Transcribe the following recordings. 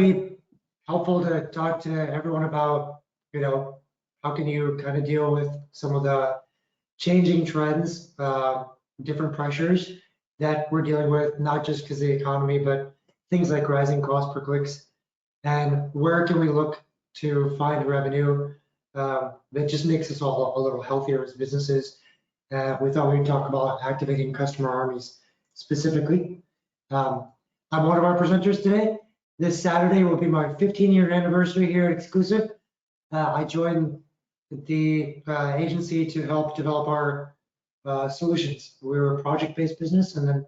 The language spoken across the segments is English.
be helpful to talk to everyone about, how can you kind of deal with some of the changing trends, different pressures that we're dealing with, not just because of the economy, but things like rising cost per clicks, and where can we look to find revenue that just makes us all a little healthier as businesses. We thought we'd talk about activating customer armies specifically. I'm one of our presenters today. This Saturday will be my 15-year anniversary here at Exclusive. I joined the agency to help develop our solutions. We were a project-based business, and then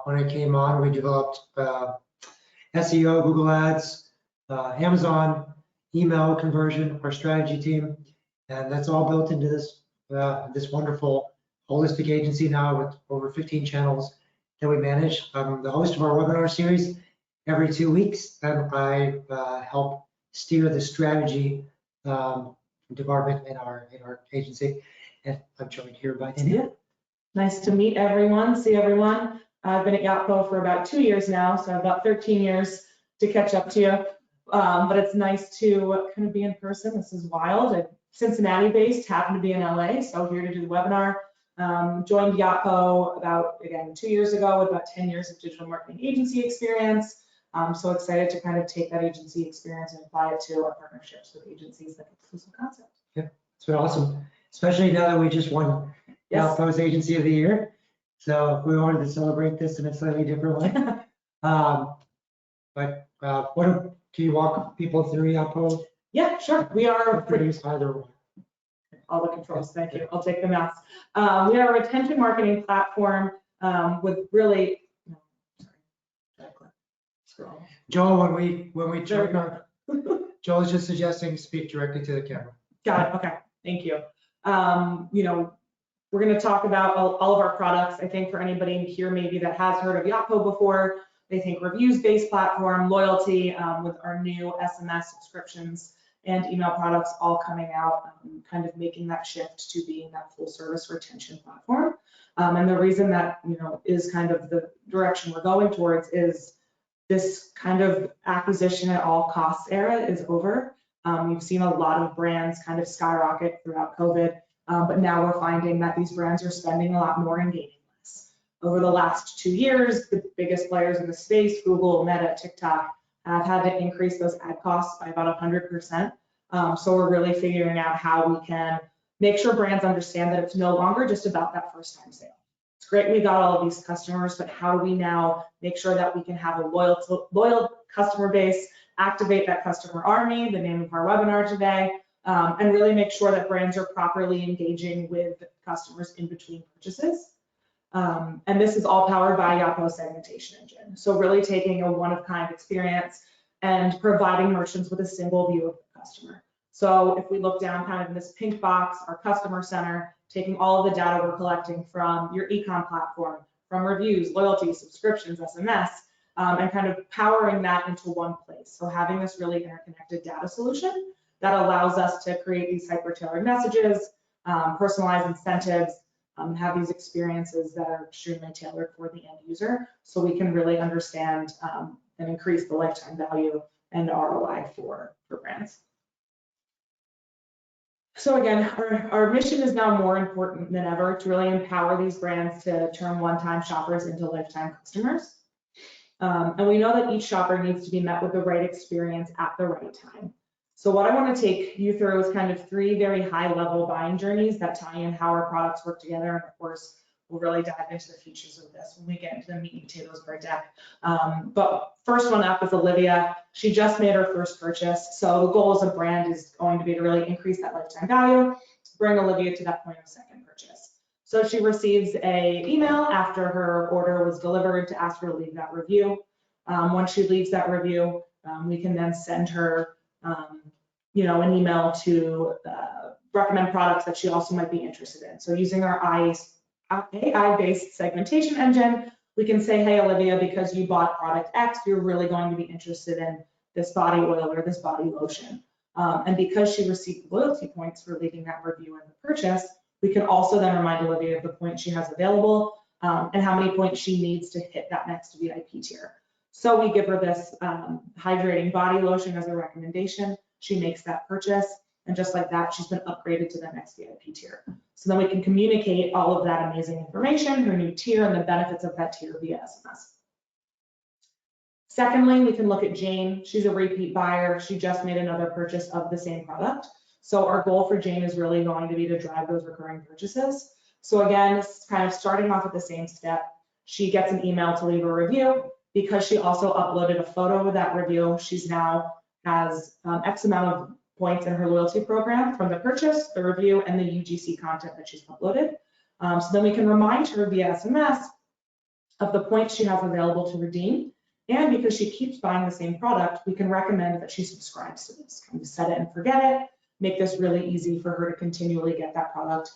when I came on, we developed SEO, Google Ads, Amazon, email conversion, our strategy team, and that's all built into this this wonderful holistic agency now with over 15 channels that we manage. I'm the host of our webinar series every 2 weeks, and I help steer the strategy department in our agency. And I'm joined here by Danielle. Nice to meet everyone, see everyone. I've been at Yotpo for about 2 years now, so I've about 13 years to catch up to you. But it's nice to kind of be in person. This is wild. I'm Cincinnati based, happen to be in LA, so here to do the webinar. Joined Yotpo about, again, 2 years ago with about 10 years of digital marketing agency experience. I'm so excited to kind of take that agency experience and apply it to our partnerships with agencies like Exclusive Concept. Yep, it's been awesome, especially now that we just won Yotpo's Agency of the Year. So we wanted to celebrate this in a slightly different way. But can you walk people through Yotpo? Yeah, sure. We are produce either one. All the controls, thank you. I'll take the mouse. We are a retention marketing platform with really. Joel, when we turn, Joel is just suggesting speak directly to the camera. Got it. Okay, thank you. We're going to talk about all of our products. I think for anybody here maybe that has heard of Yotpo before, they think reviews-based platform, loyalty with our new SMS subscriptions and email products all coming out, kind of making that shift to being that full-service retention platform. And the reason that is kind of the direction we're going towards is this kind of acquisition at all costs era is over. We've seen a lot of brands kind of skyrocket throughout COVID, but now we're finding that these brands are spending a lot more and gaining less. Over the last 2 years, the biggest players in the space, Google, Meta, TikTok, have had to increase those ad costs by about 100%. So we're really figuring out how we can make sure brands understand that it's no longer just about that first-time sale. It's great we got all of these customers, but how do we now make sure that we can have a loyal customer base, activate that customer army, the name of our webinar today, and really make sure that brands are properly engaging with customers in between purchases. And this is all powered by Yotpo's segmentation engine. So really taking a one-of-kind experience and providing merchants with a single view of the customer. So if we look down kind of in this pink box, our customer center, taking all of the data we're collecting from your e-com platform, from reviews, loyalty, subscriptions, SMS, and kind of powering that into one place. So having this really interconnected data solution that allows us to create these hyper-tailored messages, personalized incentives, have these experiences that are extremely tailored for the end user, so we can really understand and increase the lifetime value and ROI for brands. So again, our mission is now more important than ever to really empower these brands to turn one-time shoppers into lifetime customers. And we know that each shopper needs to be met with the right experience at the right time. So what I want to take you through is kind of 3 very high-level buying journeys that tie in how our products work together. And of course, we'll really dive into the features of this when we get into the meat and potatoes of our deck. But first one up is Olivia. She just made her first purchase. So the goal as a brand is going to be to really increase that lifetime value, bring Olivia to that point of second purchase. So she receives an email after her order was delivered to ask her to leave that review. Once she leaves that review, we can then send her an email to recommend products that she also might be interested in. So using our AI-based segmentation engine, we can say, hey, Olivia, because you bought product X, you're really going to be interested in this body oil or this body lotion. And because she received loyalty points for leaving that review in the purchase, we can also then remind Olivia of the points she has available and how many points she needs to hit that next VIP tier. So we give her this hydrating body lotion as a recommendation. She makes that purchase, and just like that, she's been upgraded to the next VIP tier. So then we can communicate all of that amazing information, her new tier, and the benefits of that tier via SMS. Secondly, we can look at Jane. She's a repeat buyer. She just made another purchase of the same product. So our goal for Jane is really going to be to drive those recurring purchases. So again, it's kind of starting off at the same step. She gets an email to leave a review. Because she also uploaded a photo of that review, she's now has X amount of points in her loyalty program from the purchase, the review, and the UGC content that she's uploaded. So then we can remind her via SMS of the points she has available to redeem. And because she keeps buying the same product, we can recommend that she subscribes to this. Kind of set it and forget it, make this really easy for her to continually get that product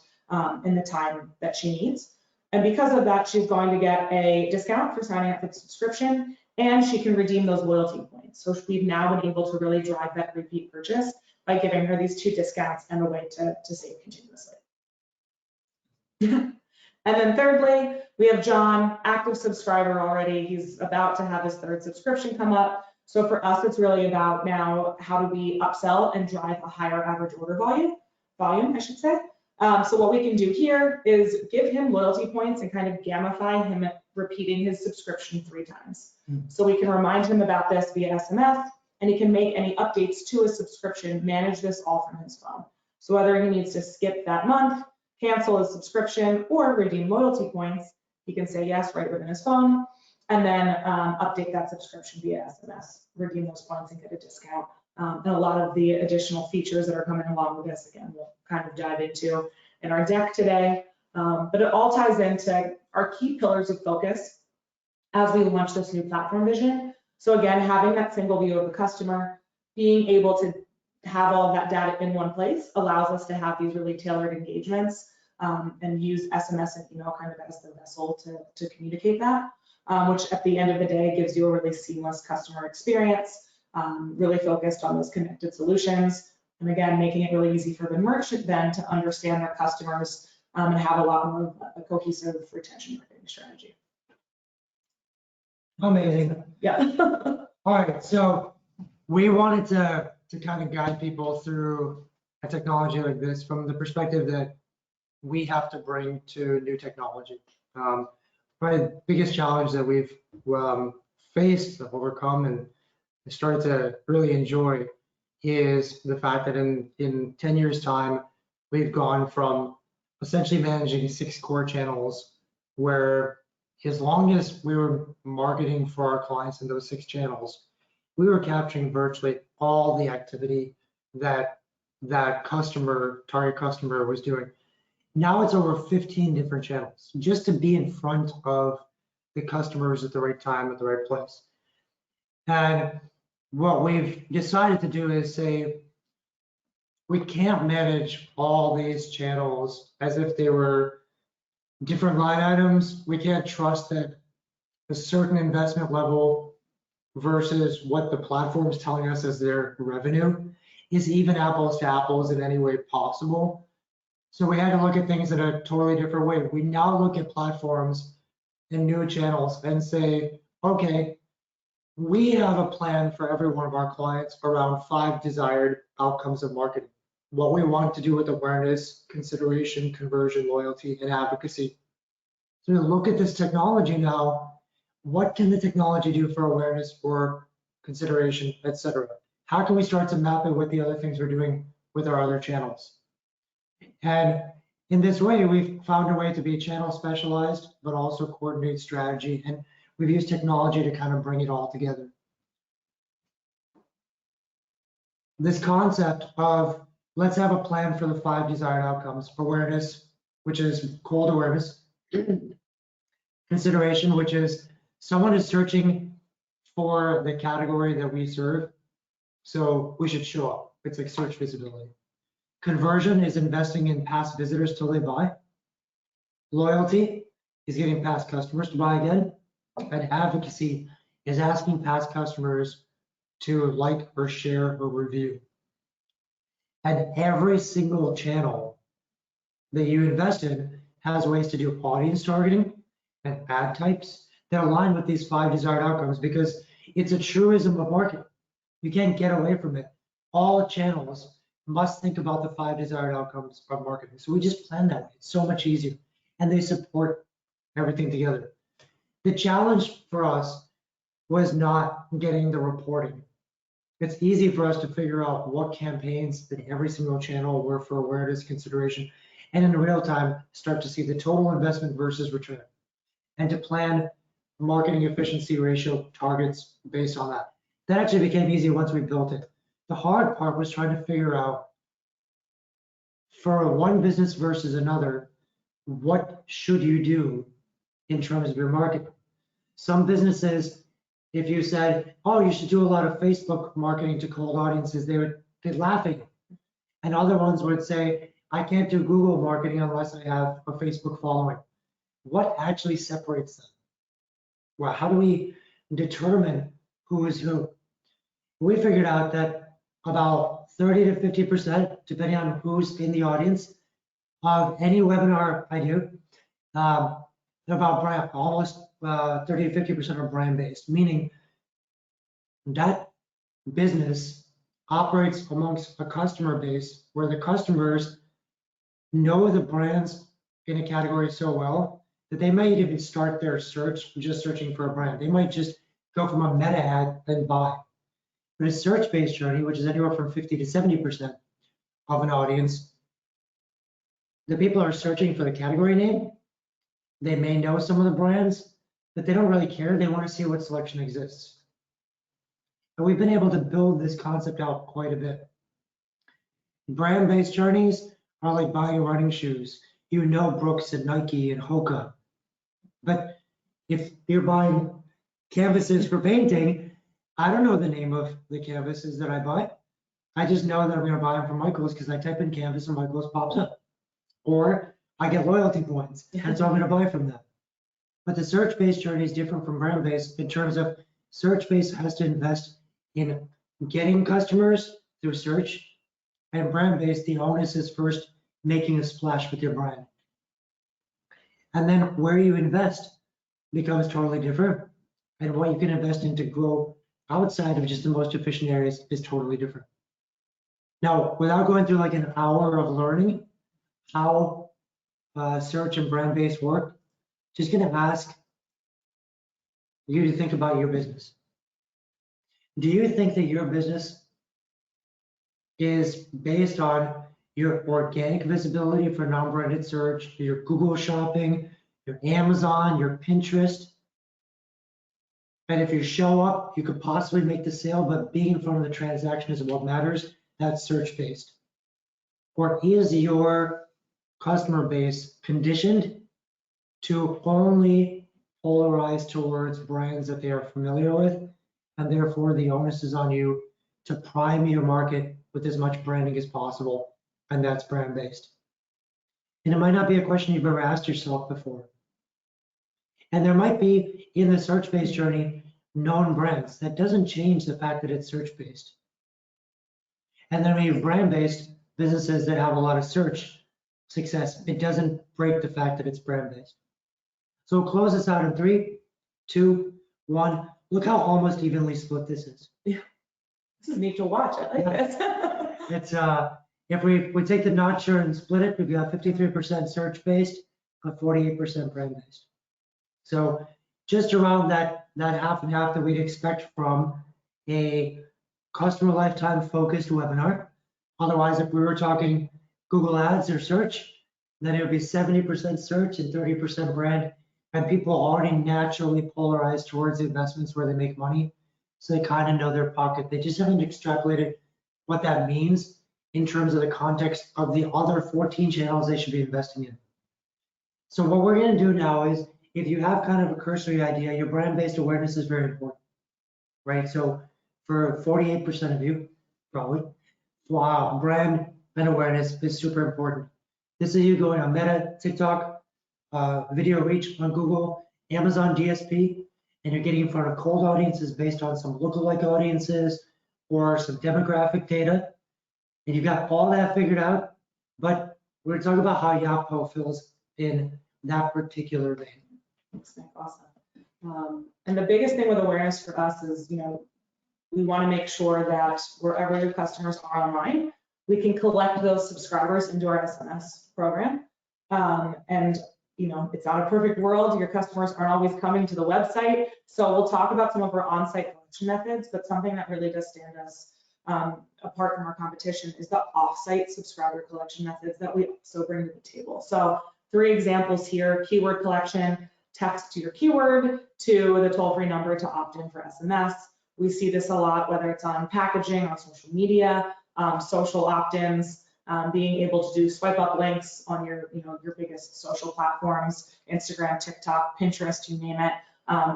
in the time that she needs. And because of that, she's going to get a discount for signing up for the subscription, and she can redeem those loyalty points. So we've now been able to really drive that repeat purchase by giving her these 2 discounts and a way to save continuously. And then thirdly, we have John, active subscriber already. He's about to have his 3rd subscription come up. So for us, it's really about now how do we upsell and drive a higher average order volume, I should say. So what we can do here is give him loyalty points and kind of gamify him repeating his subscription 3 times. So we can remind him about this via SMS, and he can make any updates to his subscription, manage this all from his phone. So whether he needs to skip that month, cancel his subscription, or redeem loyalty points, he can say yes right within his phone, and then update that subscription via SMS, redeem those points and get a discount. And a lot of the additional features that are coming along with this, again, we'll kind of dive into in our deck today. But it all ties into our key pillars of focus as we launch this new platform vision. So again, having that single view of the customer, being able to have all of that data in one place allows us to have these really tailored engagements and use SMS and email kind of as the vessel to communicate that, which at the end of the day gives you a really seamless customer experience. Really focused on those connected solutions. And again, making it really easy for the merchant then to understand their customers and have a lot more of a cohesive retention marketing strategy. Amazing. Yeah. All right, so we wanted to kind of guide people through a technology like this from the perspective that we have to bring to new technology. Probably the biggest challenge that we've faced, overcome, and started to really enjoy is the fact that in 10 years time, we've gone from essentially managing 6 core channels where as long as we were marketing for our clients in those 6 channels, we were capturing virtually all the activity that target customer was doing. Now it's over 15 different channels just to be in front of the customers at the right time, at the right place. And what we've decided to do is say, we can't manage all these channels as if they were different line items. We can't trust that a certain investment level versus what the platform is telling us as their revenue is even apples to apples in any way possible. So we had to look at things in a totally different way. We now look at platforms and new channels and say, okay, we have a plan for every one of our clients around 5 desired outcomes of marketing. What we want to do with awareness, consideration, conversion, loyalty, and advocacy. So to look at this technology now, what can the technology do for awareness, for consideration, etc.? How can we start to map it with the other things we're doing with our other channels? And in this way, we've found a way to be channel specialized, but also coordinate strategy. And we've used technology to kind of bring it all together. This concept of let's have a plan for the 5 desired outcomes: awareness, which is cold awareness; consideration, which is someone is searching for the category that we serve, so we should show up. It's like search visibility. Conversion is investing in past visitors till they buy. Loyalty is getting past customers to buy again. And advocacy is asking past customers to like or share or review. And every single channel that you invest in has ways to do audience targeting and ad types that align with these 5 desired outcomes, because It's a truism of marketing. You can't get away from it. All channels must think about the 5 desired outcomes of marketing. So we just plan that way. It's so much easier. And they support everything together. The challenge for us was not getting the reporting. It's easy for us to figure out what campaigns in every single channel were for awareness consideration, and in real time start to see the total investment versus return, and to plan marketing efficiency ratio targets based on that. That actually became easy once we built it. The hard part was trying to figure out, for one business versus another, what should you do in terms of your marketing. Some businesses, if you said, oh, you should do a lot of Facebook marketing to cold audiences, they'd laugh at you. And other ones would say, I can't do Google marketing unless I have a Facebook following. What actually separates them? Well, how do we determine who is who? We figured out that about 30 to 50%, depending on who's in the audience, of any webinar I do, about brand, almost 30 to 50% are brand-based, meaning that business operates amongst a customer base where the customers know the brands in a category so well that they might even start their search just searching for a brand. They might just go from a meta ad and buy. But a search-based journey, which is anywhere from 50 to 70% of an audience, the people are searching for the category name. They may know some of the brands, but they don't really care. They want to see what selection exists. And we've been able to build this concept out quite a bit. Brand-based journeys are like buying running shoes. You know Brooks and Nike and Hoka. But if you're buying canvases for painting, I don't know the name of the canvases that I buy. I just know that I'm going to buy them from Michael's because I type in canvas and Michael's pops up. Or I get loyalty points, and so I'm going to buy from them. But the search-based journey is different from brand-based in terms of search-based has to invest in getting customers through search, and brand-based, the onus is first making a splash with your brand. And then where you invest becomes totally different, and what you can invest in to grow outside of just the most efficient areas is totally different. Now, without going through like an hour of learning how search and brand-based work, just going to ask you to think about your business. Do you think that your business is based on your organic visibility for non-branded search, your Google shopping, your Amazon, your Pinterest? And if you show up, you could possibly make the sale, but being in front of the transaction is what matters. That's search-based. Or is your customer base conditioned to only polarize towards brands that they are familiar with, and therefore the onus is on you to prime your market with as much branding as possible, and that's brand-based. And it might not be a question you've ever asked yourself before. And there might be in the search-based journey known brands. That doesn't change the fact that it's search-based. And then when you have brand-based businesses that have a lot of search success, it doesn't break the fact that it's brand-based. So we'll close this out in 3, 2, 1. Look how almost evenly split this is. Yeah, this is neat to watch. I like this. It's if we take the notcher and split it, we've got 53% search-based, but 48% brand-based. So just around that half and half that we'd expect from a customer lifetime focused webinar. Otherwise, if we were talking Google Ads or search, then it would be 70% search and 30% brand. And people already naturally polarize towards the investments where they make money. So they kind of know their pocket. They just haven't extrapolated what that means in terms of the context of the other 14 channels they should be investing in. So what we're going to do now is, if you have kind of a cursory idea, your brand-based awareness is very important, right? So for 48% of you, probably, brand and awareness is super important. This is you going on Meta, TikTok, video reach on Google, Amazon DSP, and you're getting in front of cold audiences based on some lookalike audiences or some demographic data. And you've got all that figured out, but we're going to talk about how Yotpo fills in that particular vein. Thanks, Nick. Awesome. And the biggest thing with awareness for us is, we want to make sure that wherever your customers are online, we can collect those subscribers into our SMS program. And it's not a perfect world. Your customers aren't always coming to the website. So we'll talk about some of our on-site collection methods, but something that really does stand us apart from our competition is the off-site subscriber collection methods that we also bring to the table. So 3 examples here: keyword collection, text to your keyword, to the toll-free number to opt in for SMS. We see this a lot, whether it's on packaging, on social media, social opt-ins, being able to do swipe up links on your biggest social platforms, Instagram, TikTok, Pinterest, you name it,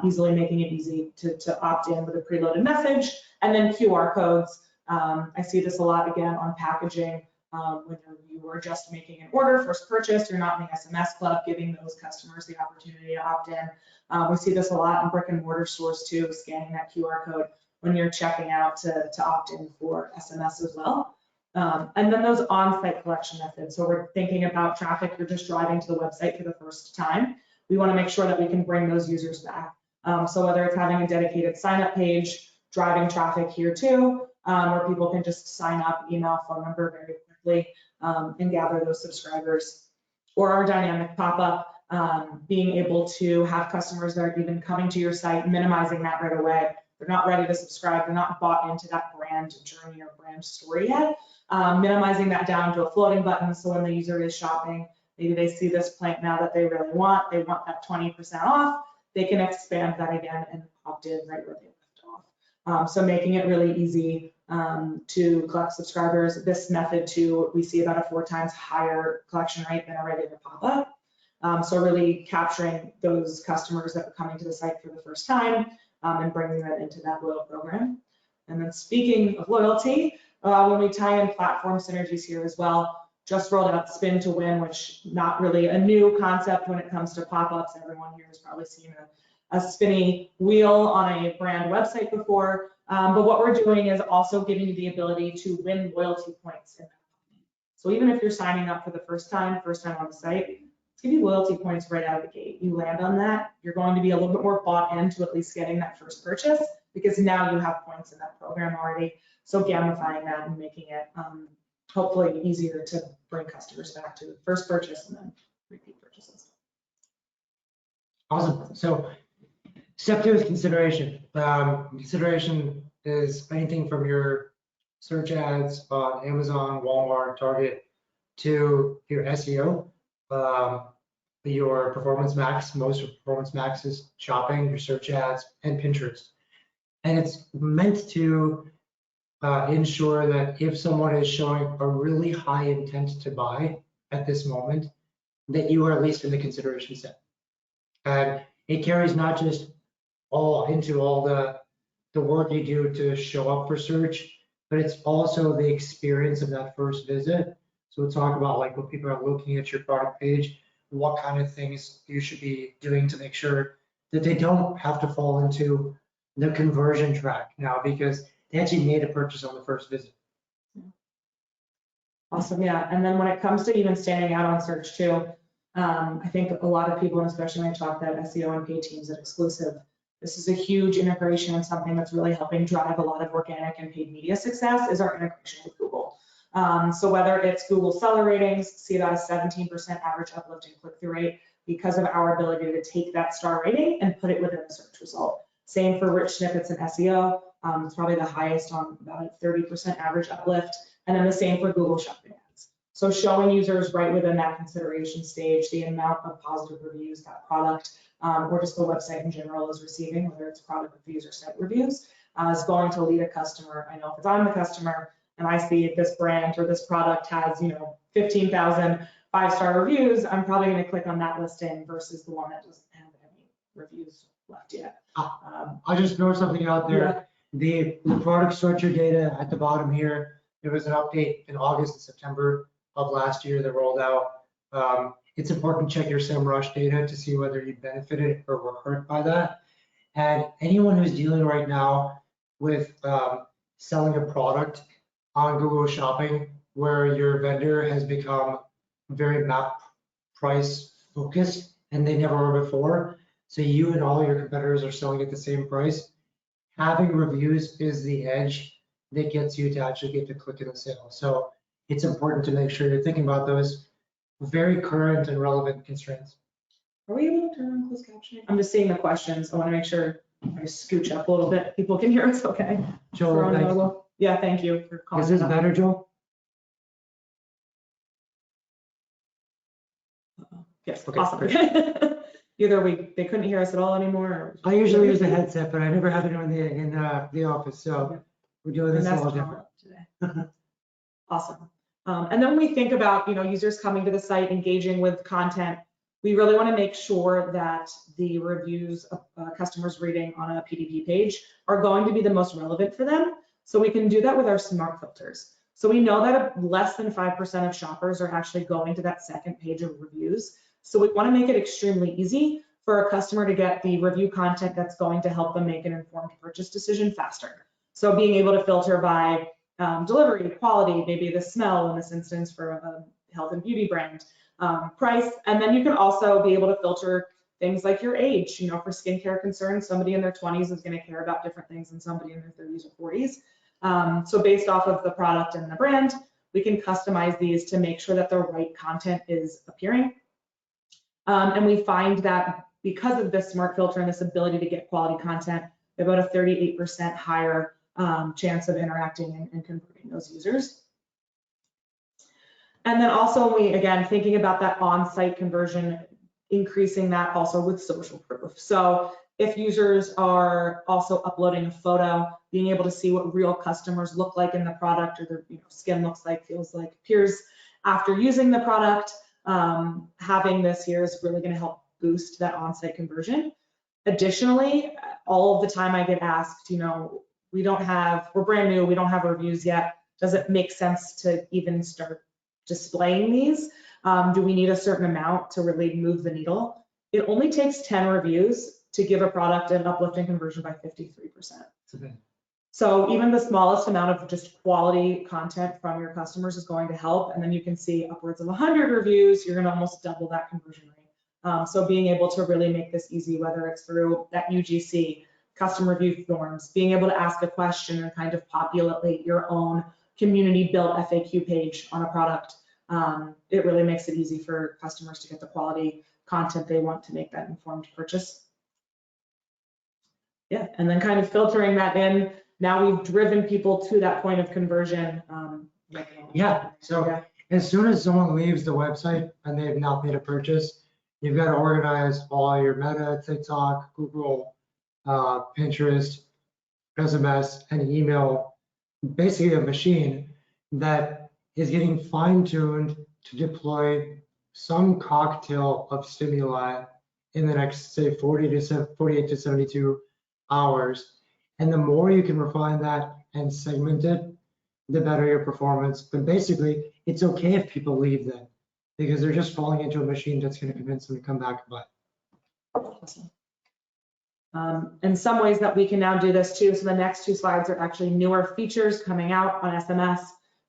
easily making it easy to opt in with a preloaded message. And then QR codes. I see this a lot again on packaging. When you are just making an order, first purchase, you're not in the SMS club, giving those customers the opportunity to opt in. We see this a lot in brick and mortar stores too, scanning that QR code when you're checking out to opt in for SMS as well. And then those on-site collection methods. So we're thinking about traffic, you're just driving to the website for the first time. We want to make sure that we can bring those users back. So whether it's having a dedicated sign-up page, driving traffic here too, where people can just sign up, email, phone number very quickly, and gather those subscribers. Or our dynamic pop-up, being able to have customers that are even coming to your site, minimizing that right away. They're not ready to subscribe, they're not bought into that brand journey or brand story yet. Minimizing that down to a floating button, so when the user is shopping, maybe they see this plant now that they really want, they want that 20% off, they can expand that again and opt in right where they left off. So making it really easy to collect subscribers. This method too, we see about a 4 times higher collection rate than a regular pop-up. So really capturing those customers that are coming to the site for the first time and bringing them into that loyal program. And then speaking of loyalty, when we tie in platform synergies here as well, just rolled out Spin to Win, which not really a new concept when it comes to pop-ups. Everyone here has probably seen a spinny wheel on a brand website before. But what we're doing is also giving you the ability to win loyalty points in that. So even if you're signing up for the first time on the site, let's give you loyalty points right out of the gate. You land on that, you're going to be a little bit more bought into at least getting that first purchase, because now you have points in that program already. So gamifying that and making it hopefully easier to bring customers back to the first purchase and then repeat purchases. Awesome. So step 2 is consideration. Consideration is anything from your search ads on Amazon, Walmart, Target, to your SEO, your Performance Max. Most of Performance Max is shopping, your search ads, and Pinterest. And it's meant to ensure that if someone is showing a really high intent to buy at this moment, that you are at least in the consideration set. And it carries not just into all the work you do to show up for search, but it's also the experience of that first visit. So we'll talk about like when people are looking at your product page, what kind of things you should be doing to make sure that they don't have to fall into the conversion track now, because they actually made a purchase on the first visit. Awesome, yeah. And then when it comes to even standing out on search too, I think a lot of people, and especially when I talk about SEO and paid teams at Exclusive, this is a huge integration and something that's really helping drive a lot of organic and paid media success is our integration with Google. So whether it's Google seller ratings, see about a 17% average uplift in click-through rate because of our ability to take that star rating and put it within the search result. Same for rich snippets in SEO. It's probably the highest on about a 30% average uplift. And then the same for Google shopping ads. So showing users right within that consideration stage, the amount of positive reviews that product or just the website in general is receiving, whether it's product reviews or site reviews, is going to lead a customer. I know if I'm the customer and I see this brand or this product has 15,000 5-star reviews, I'm probably going to click on that listing versus the one that doesn't have any reviews left yet. I'll just throw something out there. Yeah. The product structure data at the bottom here, there was an update in August and September of last year that rolled out. It's important to check your SEMrush data to see whether you benefited or were hurt by that. And anyone who's dealing right now with selling a product on Google Shopping where your vendor has become very map price focused and they never were before, So you and all your competitors are selling at the same price. Having reviews is the edge that gets you to actually get the click in the sale. So it's important to make sure you're thinking about those very current and relevant constraints. Are we able to turn on closed captioning? I'm just seeing the questions. I want to make sure I scooch up a little bit. People can hear us okay. Joel, thanks. Yeah, thank you for calling. Is this better, Joel? Yes, Okay, awesome. great. Either they couldn't hear us at all anymore. Or I usually use a headset, but I never have it in the office, so we're doing this a little different today. Awesome. And then when we think about users coming to the site, engaging with content, we really want to make sure that the reviews customers reading on a PDP page are going to be the most relevant for them. So we can do that with our smart filters. So we know that less than 5% of shoppers are actually going to that second page of reviews. So we want to make it extremely easy for a customer to get the review content that's going to help them make an informed purchase decision faster. So being able to filter by delivery, quality, maybe the smell in this instance for a health and beauty brand, price, and then you can also be able to filter things like your age. For skincare concerns, somebody in their 20s is going to care about different things than somebody in their 30s or 40s. So based off of the product and the brand, we can customize these to make sure that the right content is appearing. And we find that because of this smart filter and this ability to get quality content, we have about a 38% higher chance of interacting and converting those users. And then also again, thinking about that on-site conversion, increasing that also with social proof. So if users are also uploading a photo, being able to see what real customers look like in the product, or their skin looks like, feels like, appears after using the product, having this here is really going to help boost that on-site conversion. Additionally, all of the time I get asked, we're brand new, we don't have reviews yet. Does it make sense to even start displaying these? Do we need a certain amount to really move the needle? It only takes 10 reviews to give a product an uplifting conversion by 53%. Okay. So even the smallest amount of just quality content from your customers is going to help. And then you can see upwards of 100 reviews, you're going to almost double that conversion rate. So being able to really make this easy, whether it's through that UGC, custom review forms, being able to ask a question and kind of populate your own community-built FAQ page on a product, it really makes it easy for customers to get the quality content they want to make that informed purchase. Yeah, and then kind of filtering that in. Now we've driven people to that point of conversion. Yeah, so as soon as someone leaves the website and they've not made a purchase, you've got to organize all your Meta, TikTok, Google, Pinterest, SMS, and email, basically a machine that is getting fine-tuned to deploy some cocktail of stimuli in the next, say, 48 to 72 hours. And the more you can refine that and segment it, the better your performance. But basically, it's okay if people leave then, because they're just falling into a machine that's going to convince them to come back and buy. Awesome. In some ways that we can now do this too. So the next two slides are actually newer features coming out on SMS.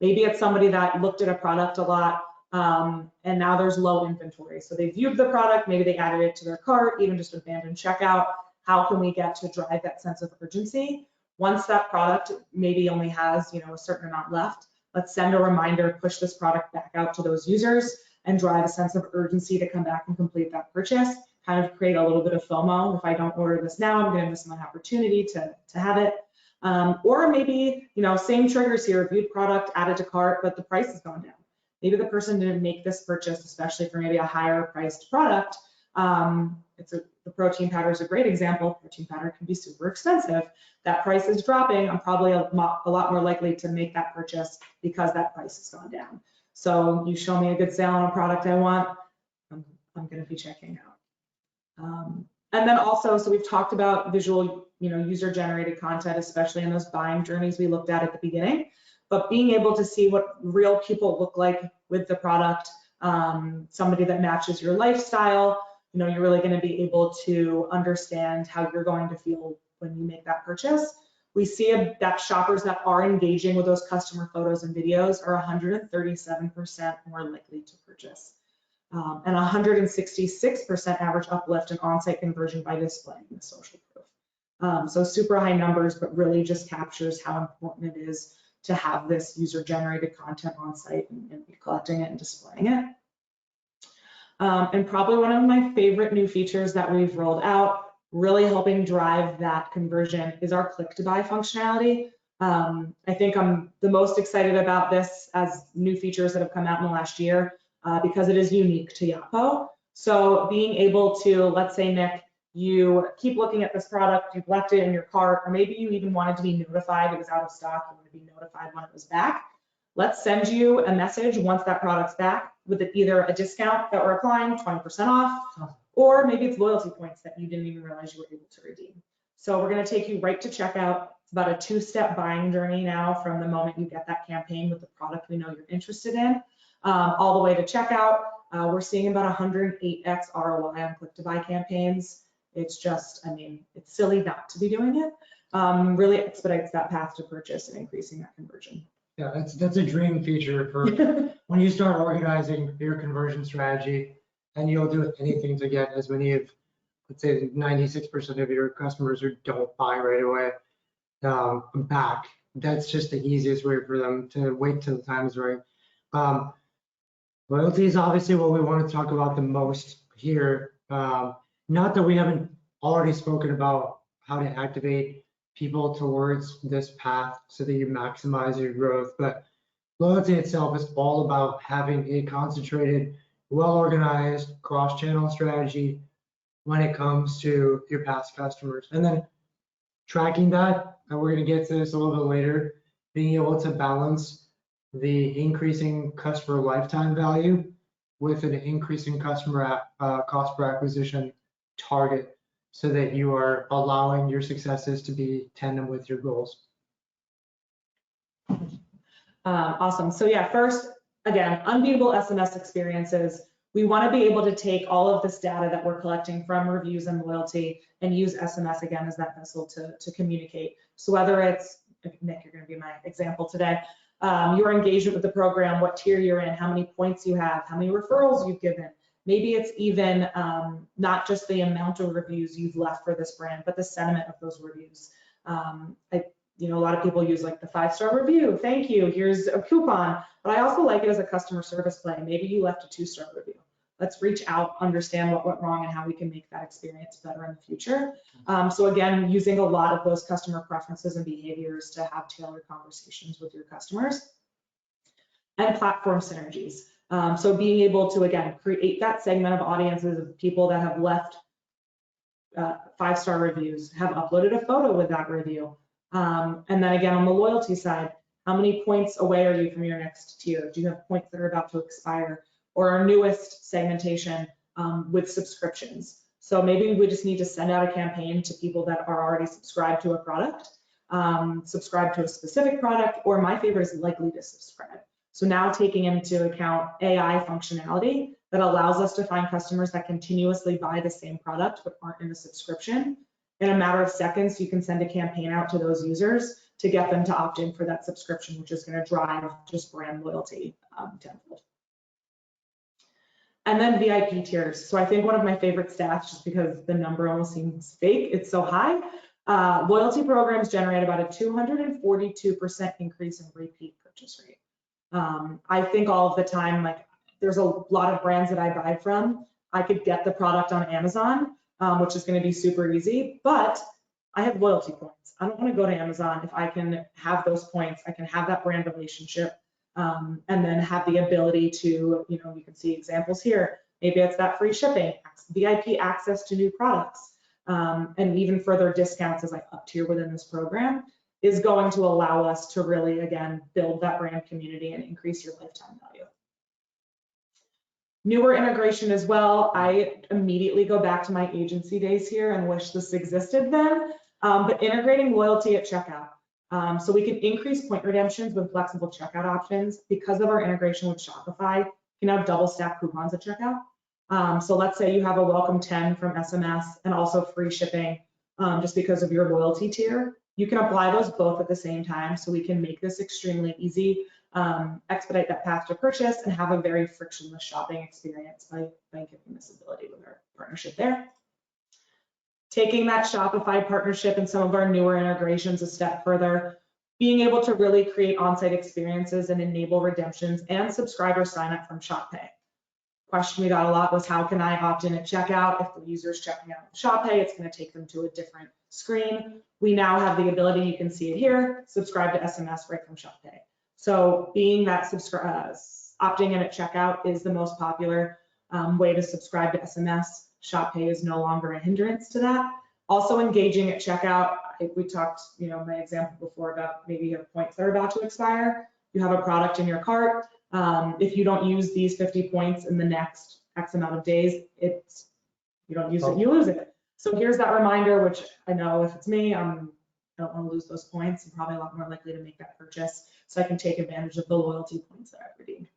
Maybe it's somebody that looked at a product a lot and now there's low inventory. So they viewed the product, maybe they added it to their cart, even just abandoned checkout. How can we get to drive that sense of urgency? Once that product maybe only has a certain amount left, let's send a reminder, push this product back out to those users and drive a sense of urgency to come back and complete that purchase. Kind of create a little bit of FOMO. If I don't order this now, I'm going to miss my opportunity to have it. Or maybe, same triggers here, viewed product, added to cart, but the price has gone down. Maybe the person didn't make this purchase, especially for maybe a higher priced product. The protein powder is a great example. Protein powder can be super expensive. That price is dropping. I'm probably a lot more likely to make that purchase because that price has gone down. So you show me a good sale on a product I want, I'm going to be checking out. And then also, so we've talked about visual, user-generated content, especially in those buying journeys we looked at the beginning. But being able to see what real people look like with the product, somebody that matches your lifestyle, you're really going to be able to understand how you're going to feel when you make that purchase. We see that shoppers that are engaging with those customer photos and videos are 137% more likely to purchase. and 166% average uplift in on-site conversion by displaying the social proof. So super high numbers, but really just captures how important it is to have this user-generated content on site and be collecting it and displaying it. And probably one of my favorite new features that we've rolled out, really helping drive that conversion, is our click-to-buy functionality. I think I'm the most excited about this as new features that have come out in the last year because it is unique to Yotpo. So being able to, let's say, Nick, you keep looking at this product, you've left it in your cart, or maybe you even wanted to be notified it was out of stock, you want to be notified when it was back. Let's send you a message once that product's back with either a discount that we're applying, 20% off, or maybe it's loyalty points that you didn't even realize you were able to redeem. So we're going to take you right to checkout. It's about a 2-step buying journey now from the moment you get that campaign with the product we know you're interested in, all the way to checkout. We're seeing about 108x ROI on click-to-buy campaigns. It's just, I mean, it's silly not to be doing it. Really expedites that path to purchase and increasing that conversion. Yeah, that's a dream feature for when you start organizing your conversion strategy, and you'll do anything to get as many of, let's say, 96% of your customers who don't buy right away back. That's just the easiest way for them to wait till the time is right. Loyalty is obviously what we want to talk about the most here. Not that we haven't already spoken about how to activate people towards this path so that you maximize your growth, but loyalty itself is all about having a concentrated, well-organized cross-channel strategy when it comes to your past customers. And then tracking that, and we're going to get to this a little bit later, being able to balance the increasing customer lifetime value with an increasing customer cost per acquisition target, so that you are allowing your successes to be tandem with your goals. Awesome. So yeah, first, again, Unbeatable SMS Experiences. We want to be able to take all of this data that we're collecting from reviews and loyalty and use SMS again as that vessel to communicate. So whether it's, Nick, you're going to be my example today, your engagement with the program, what tier you're in, how many points you have, how many referrals you've given. Maybe it's even not just the amount of reviews you've left for this brand, but the sentiment of those reviews. You know, a lot of people use like the 5-star review. Thank you. Here's a coupon. But I also like it as a customer service play. Maybe you left a 2-star review. Let's reach out, understand what went wrong and how we can make that experience better in the future. So again, using a lot of those customer preferences and behaviors to have tailored conversations with your customers. And platform synergies. So being able to, again, create that segment of audiences of people that have left 5-star reviews, have uploaded a photo with that review. And then again, on the loyalty side, how many points away are you from your next tier? Do you have points that are about to expire? Or our newest segmentation with subscriptions. So maybe we just need to send out a campaign to people that are already subscribed to a product, subscribe to a specific product, or my favorite is likely to subscribe. So now taking into account AI functionality that allows us to find customers that continuously buy the same product but aren't in the subscription. In a matter of seconds, you can send a campaign out to those users to get them to opt in for that subscription, which is going to drive just brand loyalty tenfold. And then VIP tiers. So I think one of my favorite stats, just because the number almost seems fake, it's so high. Loyalty programs generate about a 242% increase in repeat purchase rate. I think all of the time, like there's a lot of brands that I buy from. I could get the product on Amazon, which is going to be super easy, but I have loyalty points. I don't want to go to Amazon if I can have those points, I can have that brand relationship, and then have the ability to, you know, you can see examples here. Maybe it's that free shipping, VIP access to new products, and even further discounts as I up tier within this program is going to allow us to really, again, build that brand community and increase your lifetime value. Newer integration as well. I immediately go back to my agency days here and wish this existed then, but integrating loyalty at checkout. So we can increase point redemptions with flexible checkout options. Because of our integration with Shopify, you can have double stack coupons at checkout. So let's say you have a welcome 10 from SMS and also free shipping just because of your loyalty tier. You can apply those both at the same time, so we can make this extremely easy. expedite that path to purchase, and have a very frictionless shopping experience by giving this ability with our partnership there. Taking that Shopify partnership and some of our newer integrations a step further, being able to really create on-site experiences and enable redemptions and subscriber sign up from ShopPay. Question we got a lot was, how can I opt in at checkout? If the user's checking out with ShopPay, it's going to take them to a different screen. We now have the ability, you can see it here, subscribe to SMS right from ShopPay. So being that opting in at checkout is the most popular way to subscribe to SMS. ShopPay is no longer a hindrance to that. Also engaging at checkout, we talked, my example before about maybe you have points that are about to expire. You have a product in your cart. If you don't use these 50 points in the next X amount of days, you don't use it, you lose it. So here's that reminder, which I know if it's me, I don't want to lose those points. I'm probably a lot more likely to make that purchase, so I can take advantage of the loyalty points that I've redeemed.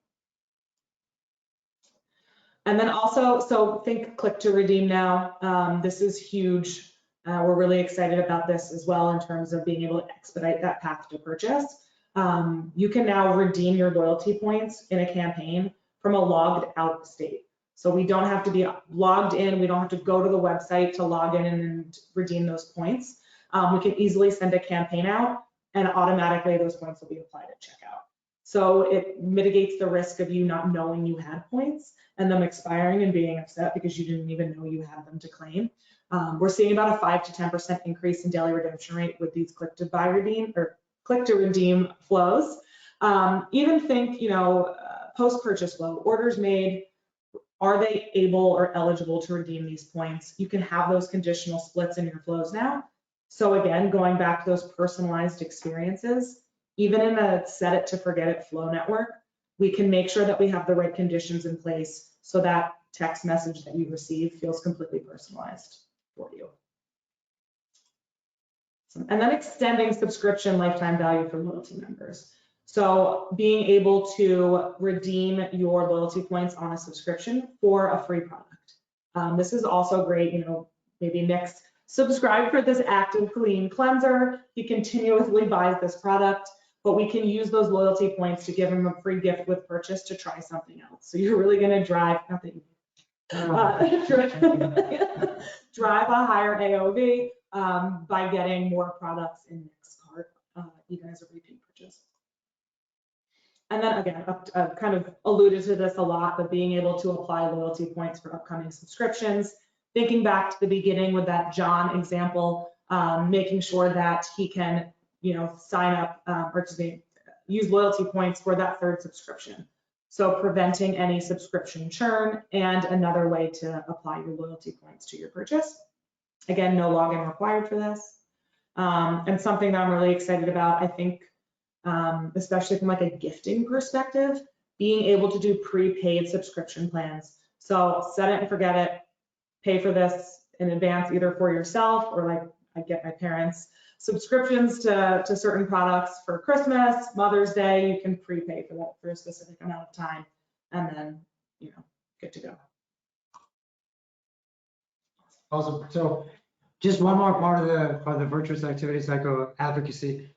And then also, so think click to redeem now. This is huge. We're really excited about this as well in terms of being able to expedite that path to purchase. You can now redeem your loyalty points in a campaign from a logged out state. So we don't have to be logged in. We don't have to go to the website to log in and redeem those points. We can easily send a campaign out and automatically those points will be applied at checkout. So it mitigates the risk of you not knowing you had points and them expiring and being upset because you didn't even know you had them to claim. We're seeing about a 5 to 10% increase in daily redemption rate with these click to buy redeem or click to redeem flows. Even think, post-purchase flow, orders made, are they able or eligible to redeem these points? You can have those conditional splits in your flows now. So again, going back to those personalized experiences, even in a set it to forget it flow network, we can make sure that we have the right conditions in place so that text message that you receive feels completely personalized for you. And then extending subscription lifetime value for loyalty members. So being able to redeem your loyalty points on a subscription for a free product. This is also great, maybe Nick's subscribed for this active clean cleanser. He continuously buys this product, but we can use those loyalty points to give him a free gift with purchase to try something else. So you're really gonna drive, drive a higher AOV by getting more products in Nick's cart, even as a repeat purchase. And then again, I've kind of alluded to this a lot, but being able to apply loyalty points for upcoming subscriptions. Thinking back to the beginning with that John example, making sure that he can, sign up use loyalty points for that third subscription. So preventing any subscription churn and another way to apply your loyalty points to your purchase. Again, no login required for this. And something that I'm really excited about, I think, especially from like a gifting perspective, being able to do prepaid subscription plans. So set it and forget it, pay for this in advance, either for yourself or like I get my parents subscriptions to certain products for Christmas, Mother's Day. You can prepay for that for a specific amount of time and then, good to go. Awesome. So just one more part of the virtuous activity cycle, advocacy.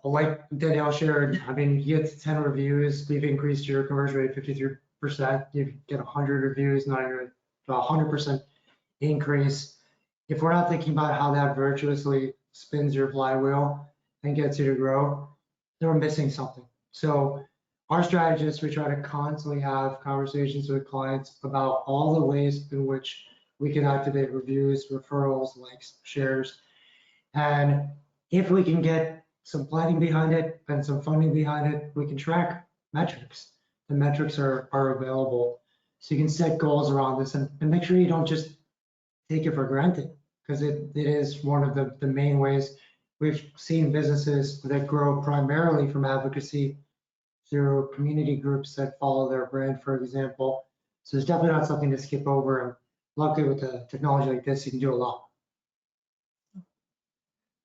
Like Danielle shared, you get 10 reviews, we've increased your conversion rate 53%. You get 100 reviews, not even 100% increase. If we're not thinking about how that virtuously spins your flywheel and gets you to grow, then we're missing something. So our strategists, we try to constantly have conversations with clients about all the ways in which we can activate reviews, referrals, likes, shares. And if we can get some planning behind it and some funding behind it, we can track metrics. The metrics are available. So you can set goals around this and make sure you don't just take it for granted, because it is one of the main ways we've seen businesses that grow primarily from advocacy through community groups that follow their brand, for example. So it's definitely not something to skip over. And luckily with the technology like this, you can do a lot.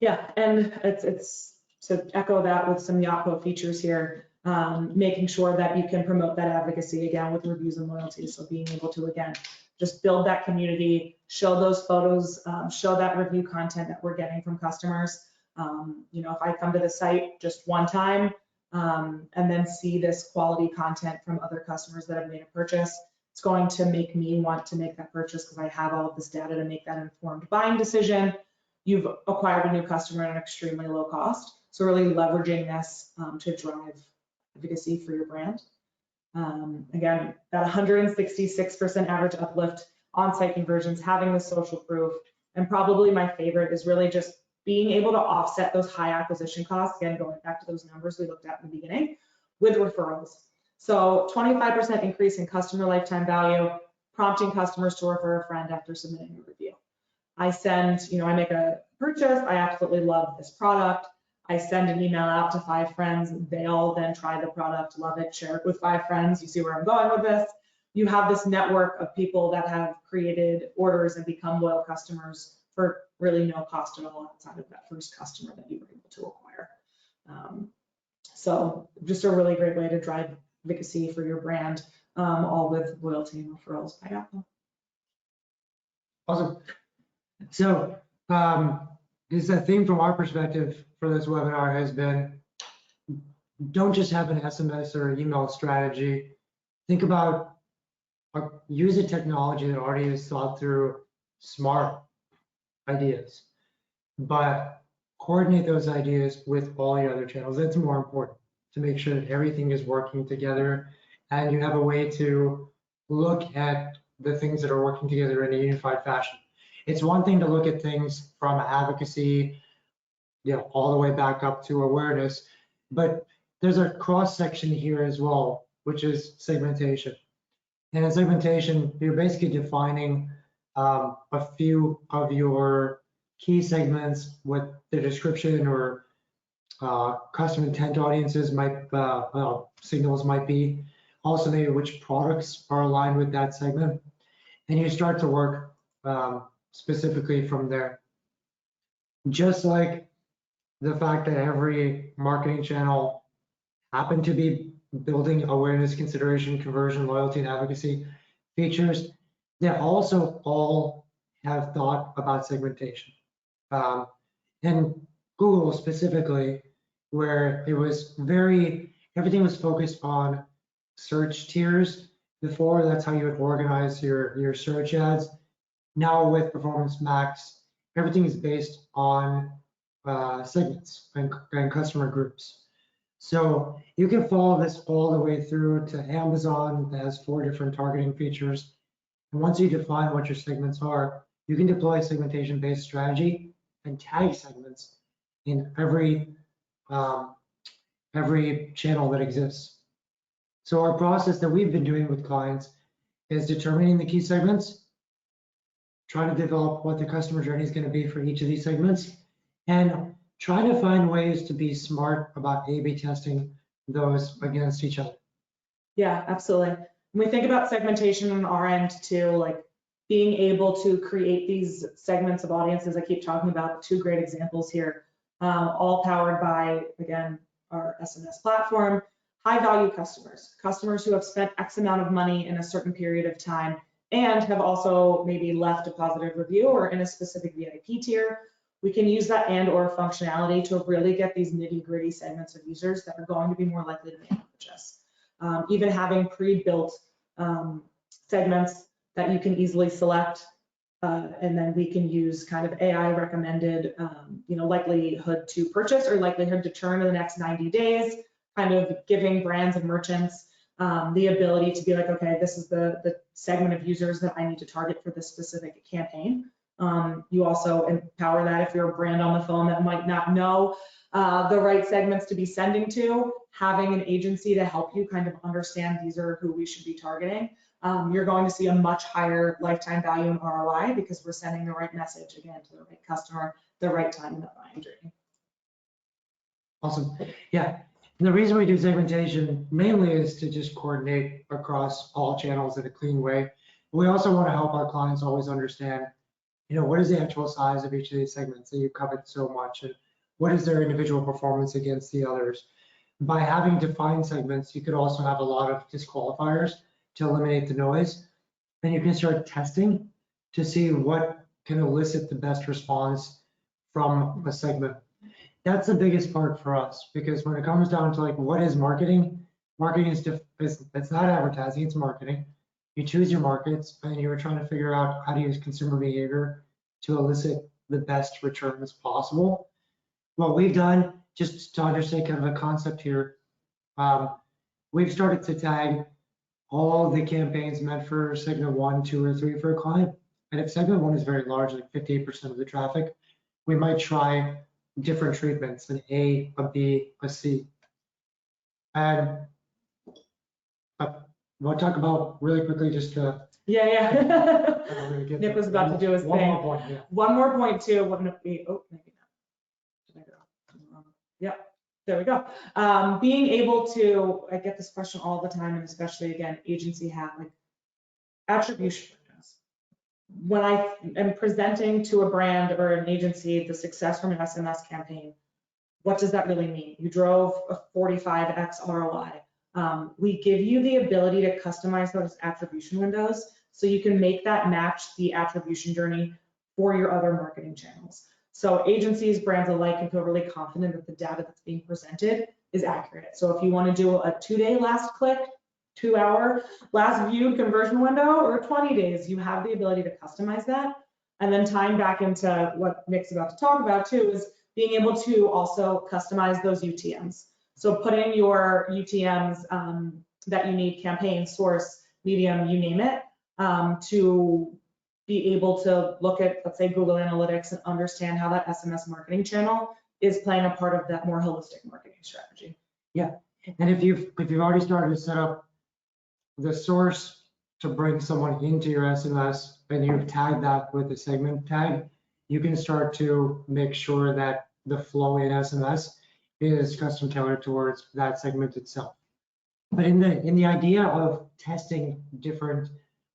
Yeah, and it's to echo that with some Yotpo features here, making sure that you can promote that advocacy again with reviews and loyalty. So being able to, again, just build that community, show those photos, show that review content that we're getting from customers. If I come to the site just one time and then see this quality content from other customers that have made a purchase, it's going to make me want to make that purchase because I have all of this data to make that informed buying decision. You've acquired a new customer at an extremely low cost. So really leveraging this to drive advocacy for your brand. Again, that 166% average uplift on-site conversions, having the social proof, and probably my favorite is really just being able to offset those high acquisition costs, again, going back to those numbers we looked at in the beginning, with referrals. So 25% increase in customer lifetime value, prompting customers to refer a friend after submitting a review. I make a purchase, I absolutely love this product. I send an email out to 5 friends, they all then try the product, love it, share it with 5 friends. You see where I'm going with this? You have this network of people that have created orders and become loyal customers for really no cost at all outside of that first customer that you were able to acquire. So just a really great way to drive advocacy for your brand, all with loyalty and referrals by Apple. Awesome. So this is a theme from our perspective for this webinar has been, don't just have an SMS or email strategy. Think about use a technology that already is thought through smart ideas, but coordinate those ideas with all the other channels. That's more important to make sure that everything is working together and you have a way to look at the things that are working together in a unified fashion. It's one thing to look at things from advocacy, all the way back up to awareness, but there's a cross section here as well, which is segmentation. And in segmentation, you're basically defining a few of your key segments, what the description or custom intent audiences signals might be. Also maybe which products are aligned with that segment. And you start to work specifically from there. Just like the fact that every marketing channel happened to be building awareness, consideration, conversion, loyalty, and advocacy features, they also all have thought about segmentation. And Google specifically, where it was everything was focused on search tiers before. That's how you would organize your search ads. Now with Performance Max, everything is based on segments and customer groups. So you can follow this all the way through to Amazon that has 4 different targeting features. And once you define what your segments are, you can deploy a segmentation-based strategy and tag segments in every channel that exists. So our process that we've been doing with clients is determining the key segments, trying to develop what the customer journey is going to be for each of these segments, and trying to find ways to be smart about A/B testing those against each other. Yeah, absolutely. When we think about segmentation on our end too, like being able to create these segments of audiences, I keep talking about 2 great examples here, all powered by, again, our SMS platform. High value customers who have spent X amount of money in a certain period of time and have also maybe left a positive review or in a specific VIP tier. We can use that and/or functionality to really get these nitty-gritty segments of users that are going to be more likely to make a purchase. Even having pre-built segments that you can easily select, and then we can use kind of AI recommended, likelihood to purchase or likelihood to churn in the next 90 days, kind of giving brands and merchants the ability to be like, okay, this is the segment of users that I need to target for this specific campaign. You also empower that if you're a brand on the phone that might not know the right segments to be sending to, having an agency to help you kind of understand these are who we should be targeting. You're going to see a much higher lifetime value in ROI because we're sending the right message, again, to the right customer, the right time in the buying journey. Awesome. Yeah. And the reason we do segmentation mainly is to just coordinate across all channels in a clean way. We also want to help our clients always understand, what is the actual size of each of these segments that you covered so much, and what is their individual performance against the others. By having defined segments, you could also have a lot of disqualifiers to eliminate the noise. Then you can start testing to see what can elicit the best response from a segment. That's the biggest part for us, because when it comes down to like, what is marketing? Marketing is it's not advertising, it's marketing. You choose your markets and you're trying to figure out how to use consumer behavior to elicit the best returns possible. What we've done, just to understand kind of a concept here, we've started to tag all the campaigns meant for segment 1, 2, or 3 for a client. And if segment 1 is very large, like 58% of the traffic, we might try different treatments, an A, a B, a C. And we'll talk about really quickly just Yeah. really Nick was about to do his one thing. more point, yeah. One more point too, maybe not. Did I go? Yep, there we go. Being able to, I get this question all the time, and especially again, agency hat, like attribution windows. When I am presenting to a brand or an agency the success from an SMS campaign, what does that really mean? You drove a 45x ROI. We give you the ability to customize those attribution windows so you can make that match the attribution journey for your other marketing channels. So agencies, brands alike can feel really confident that the data that's being presented is accurate. So if you want to do a 2-day last click, 2-hour last viewed conversion window, or 20 days, you have the ability to customize that. And then tying back into what Nick's about to talk about too is being able to also customize those UTMs. So putting your UTMs that you need, campaign, source, medium, you name it, to be able to look at, let's say, Google Analytics and understand how that SMS marketing channel is playing a part of that more holistic marketing strategy. Yeah, and if you've already started to set up the source to bring someone into your SMS and you've tagged that with a segment tag, you can start to make sure that the flow in SMS is custom tailored towards that segment itself. But in the idea of testing different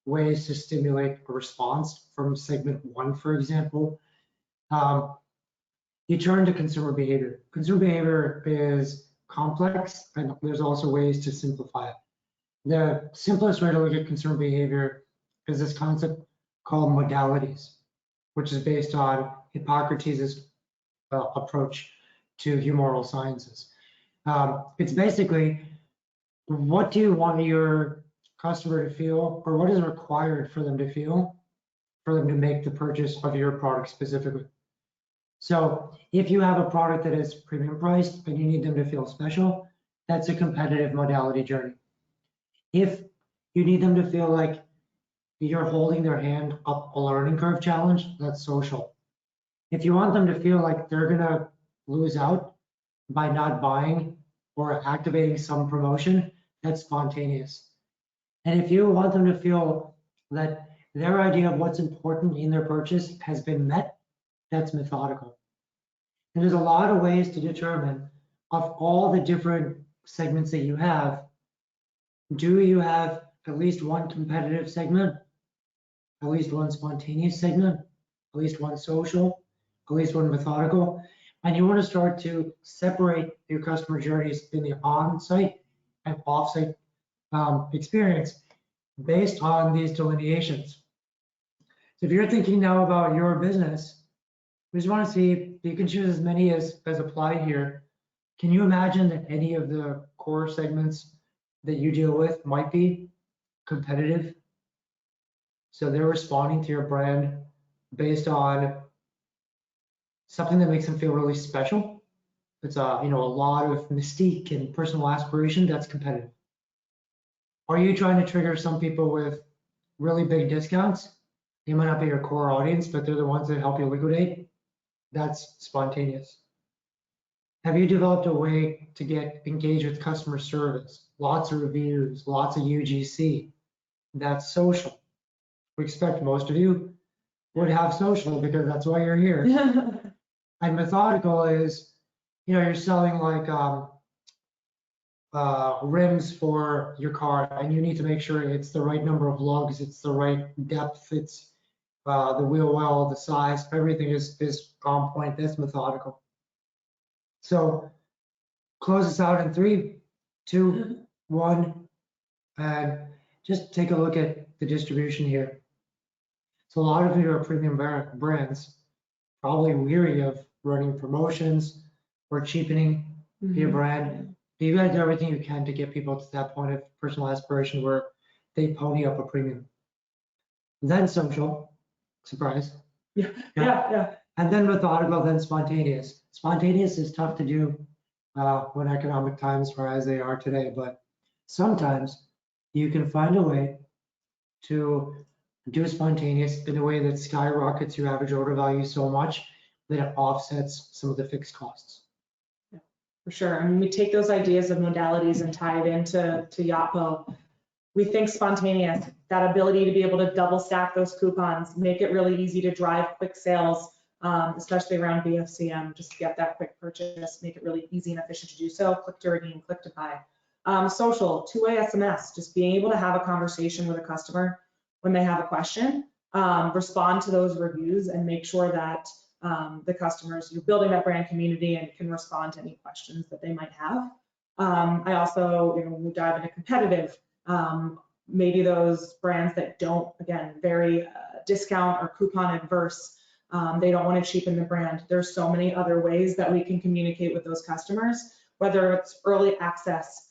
ways to stimulate a response from segment 1, for example, you turn to consumer behavior. Consumer behavior is complex, and there's also ways to simplify it. The simplest way to look at consumer behavior is this concept called modalities, which is based on Hippocrates' approach to humoral sciences. It's basically, what do you want your customer to feel, or what is required for them to feel for them to make the purchase of your product specifically? So if you have a product that is premium priced and you need them to feel special, that's a competitive modality journey. If you need them to feel like you're holding their hand up a learning curve challenge, that's social. If you want them to feel like they're gonna lose out by not buying or activating some promotion, that's spontaneous. And if you want them to feel that their idea of what's important in their purchase has been met, that's methodical. And there's a lot of ways to determine, of all the different segments that you have, do you have at least one competitive segment, at least one spontaneous segment, at least one social, at least one methodical? And you want to start to separate your customer journeys in the on-site and off-site experience based on these delineations. So if you're thinking now about your business, we just want to see, you can choose as many as apply here. Can you imagine that any of the core segments that you deal with might be competitive? So they're responding to your brand based on something that makes them feel really special. It's a lot of mystique and personal aspiration. That's competitive. Are you trying to trigger some people with really big discounts? They might not be your core audience, but they're the ones that help you liquidate. That's spontaneous. Have you developed a way to get engaged with customer service? Lots of reviews, lots of UGC. That's social. We expect most of you would have social because that's why you're here. And methodical is, you're selling like rims for your car, and you need to make sure it's the right number of lugs, it's the right depth, it's the wheel well, the size, everything is on point. That's methodical. So close this out in 3, 2, 1, and just take a look at the distribution here. So a lot of you are premium brands, probably weary of running promotions, or cheapening your brand. But you gotta do everything you can to get people to that point of personal aspiration where they pony up a premium. Then social, surprise. Yeah. And then methodical, then spontaneous. Spontaneous is tough to do when economic times are as they are today, but sometimes you can find a way to do spontaneous in a way that skyrockets your average order value so much that it offsets some of the fixed costs. Yeah, for sure. I mean, we take those ideas of modalities and tie it into Yotpo. We think spontaneous, that ability to be able to double stack those coupons, make it really easy to drive quick sales, especially around BFCM, just to get that quick purchase, make it really easy and efficient to do so, click to redeem, click to buy. Social, two-way SMS, just being able to have a conversation with a customer when they have a question, respond to those reviews and make sure that the customers, you're building that brand community and can respond to any questions that they might have. I also, when we dive into competitive, maybe those brands that don't, again, very discount or coupon adverse, they don't want to cheapen the brand. There's so many other ways that we can communicate with those customers, whether it's early access,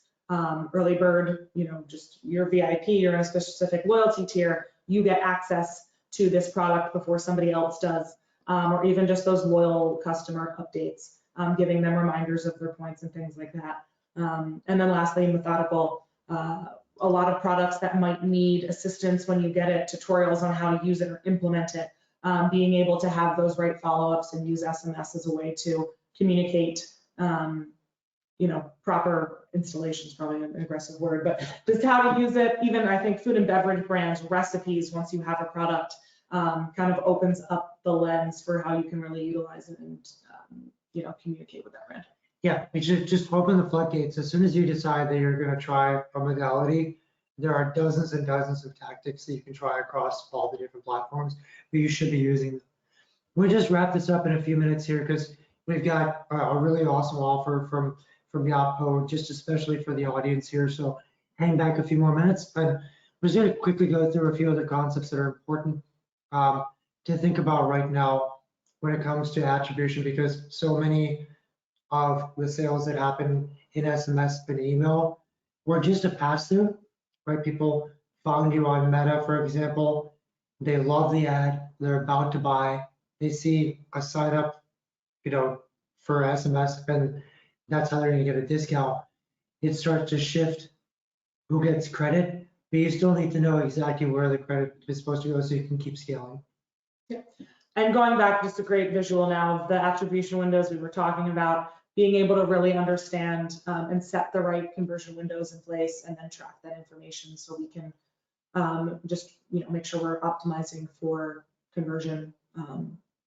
early bird, just your VIP, you're in a specific loyalty tier, you get access to this product before somebody else does, or even just those loyal customer updates, giving them reminders of their points and things like that. And then lastly, methodical, a lot of products that might need assistance when you get it, tutorials on how to use it or implement it, being able to have those right follow-ups and use SMS as a way to communicate, proper installation is probably an aggressive word, but just how to use it. Even I think food and beverage brands, recipes, once you have a product, kind of opens up the lens for how you can really utilize it and, communicate with that brand. Yeah, it should just open the floodgates. As soon as you decide that you're going to try a modality, there are dozens and dozens of tactics that you can try across all the different platforms, but you should be using them. We'll just wrap this up in a few minutes here because we've got a really awesome offer from Yotpo, just especially for the audience here. So hang back a few more minutes. But we're just going to quickly go through a few other concepts that are important to think about right now when it comes to attribution, because so many of the sales that happen in SMS and email were just a pass-through, right? People found you on Meta, for example. They love the ad. They're about to buy. They see a sign up, for SMS, and that's how they're going to get a discount. It starts to shift who gets credit, but you still need to know exactly where the credit is supposed to go so you can keep scaling. Yeah. And going back, just a great visual now of the attribution windows we were talking about, being able to really understand and set the right conversion windows in place and then track that information so we can just make sure we're optimizing for conversion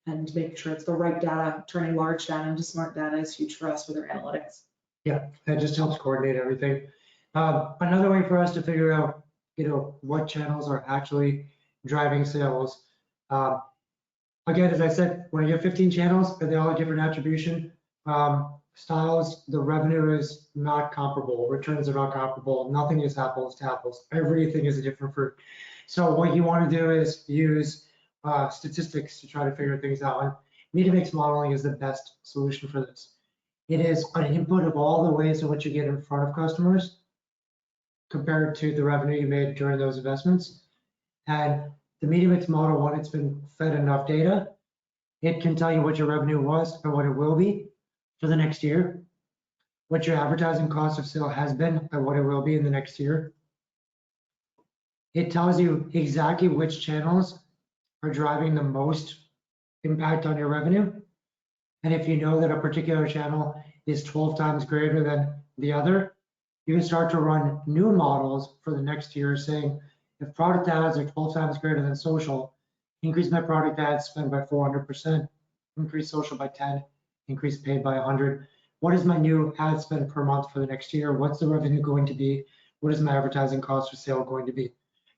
and making sure it's the right data. Turning large data into smart data is huge for us with our analytics. Yeah, that just helps coordinate everything. Another way for us to figure out what channels are actually driving sales. Again, as I said, when you have 15 channels and they all have different attribution styles, the revenue is not comparable, returns are not comparable, nothing is apples to apples, everything is a different fruit. So what you want to do is use statistics to try to figure things out, and media mix modeling is the best solution for this. It is an input of all the ways in which you get in front of customers compared to the revenue you made during those investments. And the media mix model, when it's been fed enough data, it can tell you what your revenue was and what it will be for the next year, what your advertising cost of sale has been and what it will be in the next year. It tells you exactly which channels are driving the most impact on your revenue. And if you know that a particular channel is 12 times greater than the other, you can start to run new models for the next year saying, if product ads are 12 times greater than social, increase my product ad spend by 400%, increase social by 10, increase paid by 100. What is my new ad spend per month for the next year? What's the revenue going to be? What is my advertising cost for sale going to be?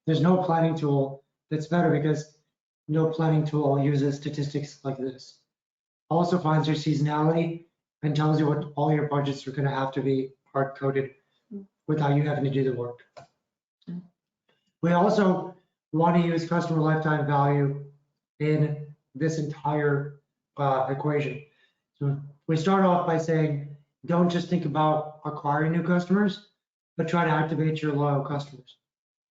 There's no planning tool that's better because no planning tool uses statistics like this. Also finds your seasonality and tells you what all your budgets are going to have to be hard-coded without you having to do the work. We also want to use customer lifetime value in this entire equation. So we start off by saying, don't just think about acquiring new customers, but try to activate your loyal customers.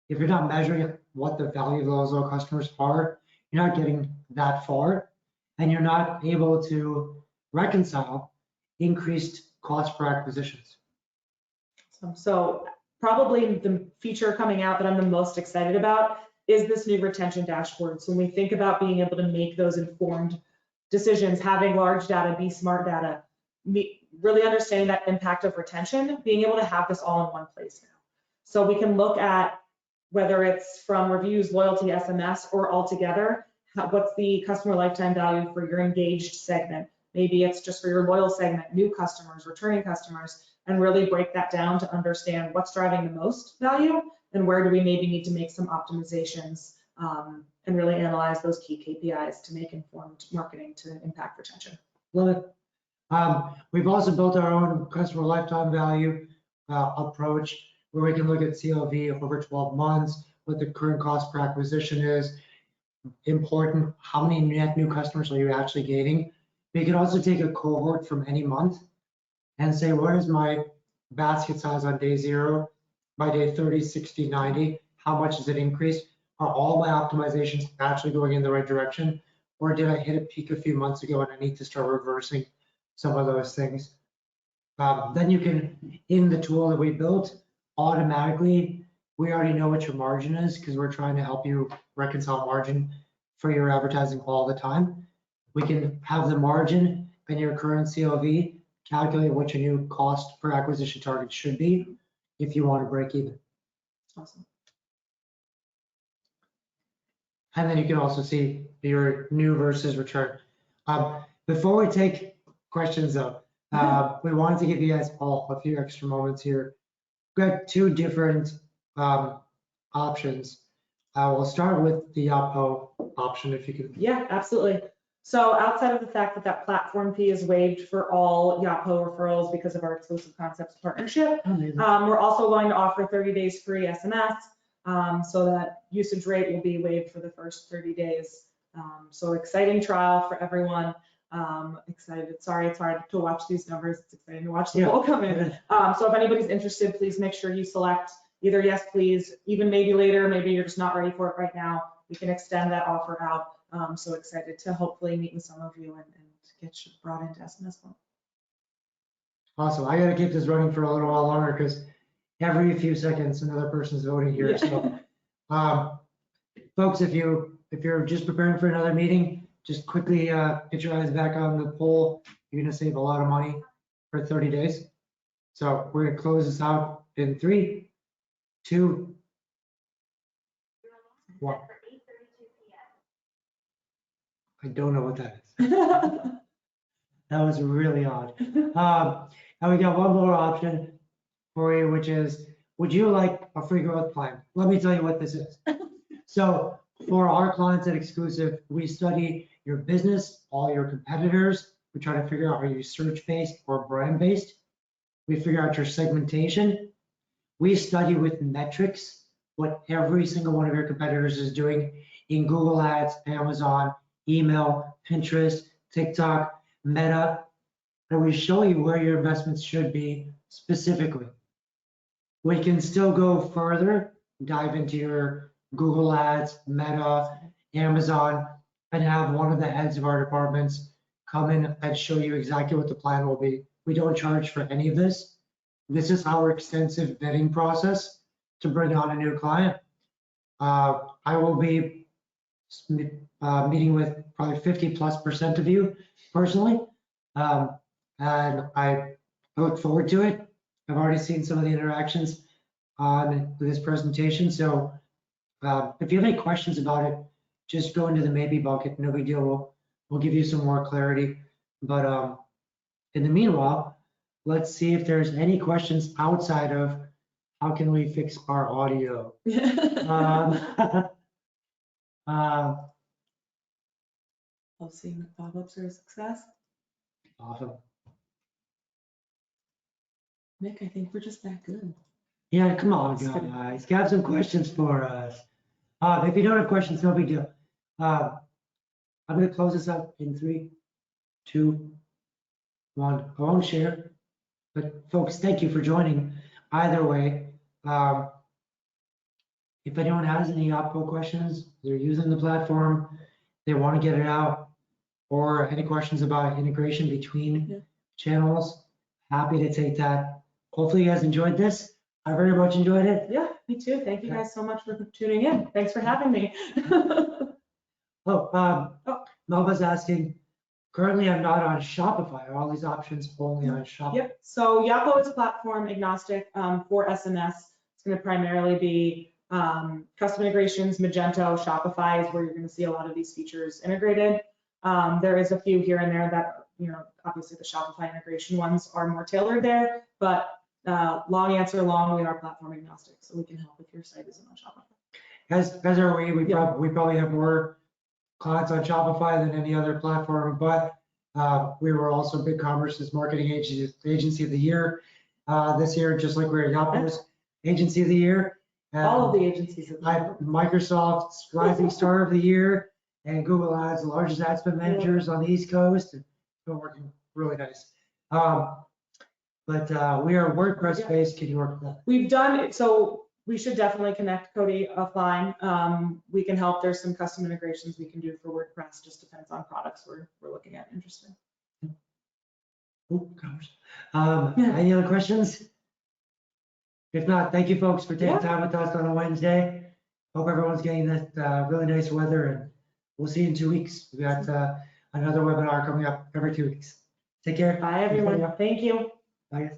If you're not measuring what the value of those loyal customers are, you're not getting that far, and you're not able to reconcile increased cost per acquisitions. So probably the feature coming out that I'm the most excited about is this new retention dashboard. So when we think about being able to make those informed decisions, having large data, be smart data, really understanding that impact of retention, being able to have this all in one place now. So we can look at whether it's from reviews, loyalty, SMS, or all together, what's the customer lifetime value for your engaged segment? Maybe it's just for your loyal segment, new customers, returning customers, and really break that down to understand what's driving the most value and where do we maybe need to make some optimizations, and really analyze those key KPIs to make informed marketing to impact retention. Love it. We've also built our own customer lifetime value approach, where we can look at CLV over 12 months, what the current cost per acquisition is. Important, how many net new customers are you actually gaining? We can also take a cohort from any month and say, what is my basket size on day 0, by day 30, 60, 90? How much has it increased? Are all my optimizations actually going in the right direction? Or did I hit a peak a few months ago and I need to start reversing some of those things? Then you can, in the tool that we built, automatically, we already know what your margin is because we're trying to help you reconcile margin for your advertising all the time. We can have the margin and your current CLV, calculate what your new cost per acquisition target should be if you want to break even. Awesome. And then you can also see your new versus return. Before we take questions though, we wanted to give you guys all a few extra moments here. We've got 2 different options. We'll start with the Yotpo option, if you could. Yeah, absolutely. So outside of the fact that that platform fee is waived for all Yotpo referrals because of our exclusive concepts partnership, we're also going to offer 30 days free SMS, so that usage rate will be waived for the first 30 days. So exciting trial for everyone. Excited. Sorry, it's hard to watch these numbers. It's exciting to watch the poll come in. So if anybody's interested, please make sure you select either yes, please, even maybe later, maybe you're just not ready for it right now. We can extend that offer out. So excited to hopefully meet with some of you and get you brought into SMS. Awesome. I got to keep this running for a little while longer because every few seconds another person's voting here. So, folks, if you're just preparing for another meeting, just quickly get your eyes back on the poll. You're going to save a lot of money for 30 days. So we're going to close this out in 3, 2, 1. I don't know what that is. That was really odd. And we got one more option for you, which is, would you like a free growth plan? Let me tell you what this is. So for our clients at Exclusive, we study your business, all your competitors. We try to figure out, are you search-based or brand-based? We figure out your segmentation. We study with metrics what every single one of your competitors is doing in Google Ads, Amazon, email, Pinterest, TikTok, Meta, and we show you where your investments should be specifically. We can still go further, dive into your Google Ads, Meta, Amazon, and have one of the heads of our departments come in and show you exactly what the plan will be. We don't charge for any of this. This is our extensive vetting process to bring on a new client. I will be meeting with probably 50+% of you personally, and I look forward to it. I've already seen some of the interactions on this presentation, so if you have any questions about it, just go into the maybe bucket. No big deal. We'll give you some more clarity. But in the meanwhile, let's see if there's any questions outside of how can we fix our audio. Love seeing the pop-ups are a success. Awesome. Nick, I think we're just that good. Yeah, come on, guys. Got some questions for us. If you don't have questions, no big deal. I'm going to close this up in 3, 2, I won't share. But folks, thank you for joining. Either way, if anyone has any Oppo questions, they're using the platform, they want to get it out, or any questions about integration between channels, happy to take that. Hopefully you guys enjoyed this. I very much enjoyed it. Yeah, me too. Thank you guys so much for tuning in. Thanks for having me. Melba's asking, currently I'm not on Shopify. Are all these options only on Shopify? Yep. So Yapo is platform agnostic for SMS. It's going to primarily be custom integrations. Magento, Shopify is where you're going to see a lot of these features integrated. There is a few here and there that, obviously the Shopify integration ones are more tailored there, but long answer long, we are platform agnostic, so we can help if your site isn't on Shopify. As are we. We probably have more clients on Shopify than any other platform, but we were also BigCommerce's marketing agency of the year this year, just like we're Yapo's agency of the year. All of the agencies of the year. Microsoft's rising star of the year, and Google Ads, the largest ad spend managers on the East Coast. It's been working really nice. But we are WordPress based. Can you work with that? We've done it, so we should definitely connect Cody offline. We can help. There's some custom integrations we can do for WordPress. Just depends on products we're looking at. Interesting. Any other questions? If not, thank you folks for taking time with us on a Wednesday. Hope everyone's getting that really nice weather, and we'll see you in 2 weeks. We got another webinar coming up every 2 weeks. Take care. Bye everyone. Thank you. Bye.